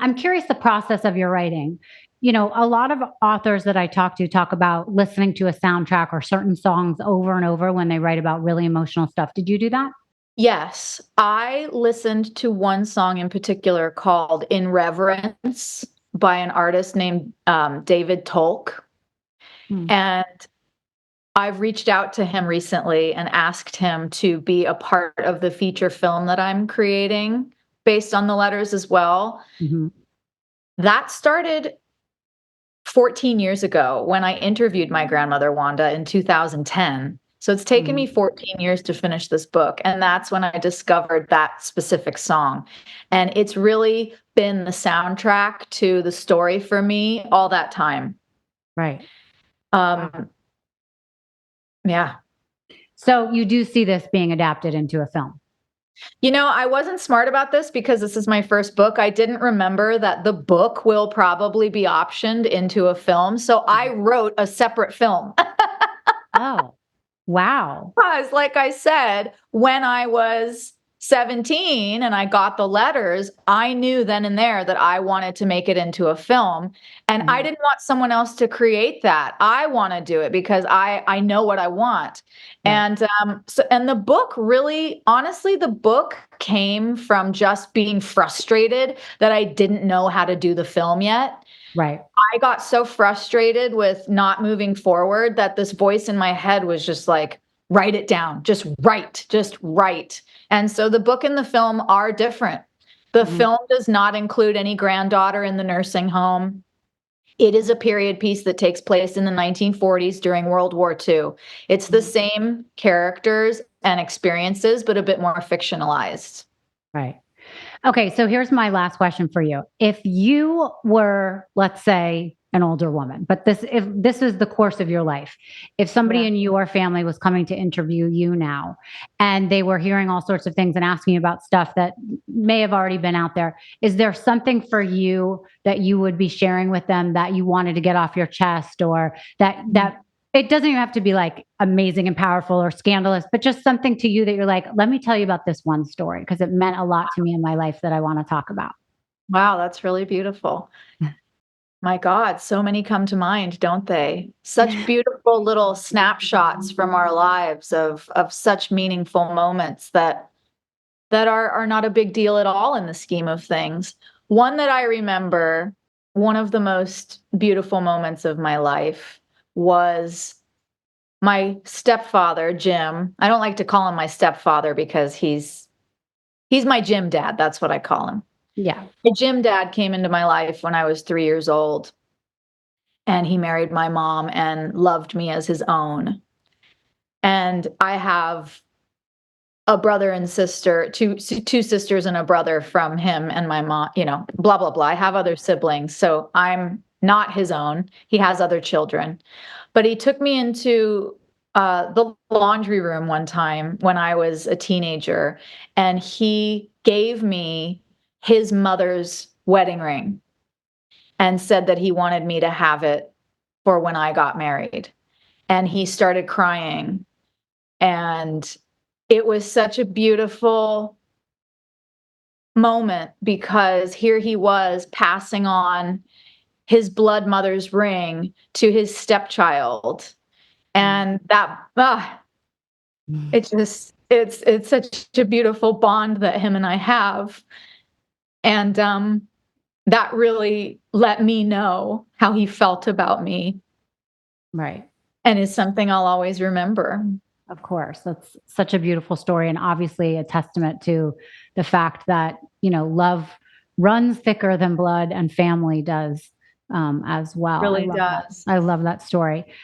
I'm curious the process of your writing. A lot of authors that I talk to talk about listening to a soundtrack or certain songs over and over when they write about really emotional stuff. Did you do that? Yes, I listened to one song in particular called In Reverence by an artist named David Tolk. Hmm. And I've reached out to him recently and asked him to be a part of the feature film that I'm creating based on the letters as well. Mhm. That started 14 years ago when I interviewed my grandmother, Wanda, in 2010. So it's taken me Mhm. 14 years to finish this book. And that's when I discovered that specific song. And it's really been the soundtrack to the story for me all that time. Right. Um, yeah. So you do see this being adapted into a film. I wasn't smart about this because this is my first book. I didn't remember that the book will probably be optioned into a film. So I wrote a separate film. Oh, wow. Because, like I said, when I was 17 and I got the letters, I knew then and there that I wanted to make it into a film. And I Mhm. didn't want someone else to create that. I want to do it because I know what I want. Right. And the book really, honestly, the book came from just being frustrated that I didn't know how to do the film yet. Right. I got so frustrated with not moving forward that this voice in my head was just like, write it down, just write. And so the book and the film are different. The Mhm. film does not include any granddaughter in the nursing home. It is a period piece that takes place in the 1940s during World War II. It's the Mhm. same characters and experiences, but a bit more fictionalized. Right. Okay, so here's my last question for you. If you were, let's say, an older woman, but if this was the course of your life, if somebody Yeah. in your family was coming to interview you now and they were hearing all sorts of things and asking you about stuff that may have already been out there, is there something for you that you would be sharing with them that you wanted to get off your chest, or that it doesn't even have to be like amazing and powerful or scandalous, but just something to you that you're like, let me tell you about this one story because it meant a lot to me in my life that I want to talk about. Wow, that's really beautiful. My God, so many come to mind, don't they? Such beautiful little snapshots from our lives of such meaningful moments that are not a big deal at all in the scheme of things. One that I remember, one of the most beautiful moments of my life was my stepfather, Jim. I don't like to call him my stepfather because he's my gym dad. That's what I call him. Yeah. My gym dad came into my life when I was 3 years old, and he married my mom and loved me as his own. And I have a brother and sister, two sisters and a brother from him and my mom, blah blah blah. I have other siblings, so I'm not his own. He has other children. But he took me into the laundry room one time when I was a teenager, and he gave me his mother's wedding ring and said that he wanted me to have it for when I got married. And he started crying. And it was such a beautiful moment because here he was passing on his blood mother's ring to his stepchild. And that, it's such a beautiful bond that him and I have. And that really let me know how he felt about me, Right. and is something I'll always remember. Of course. That's such a beautiful story, and obviously a testament to the fact that, love runs thicker than blood and family does as well. I Really love that. does. I love that story.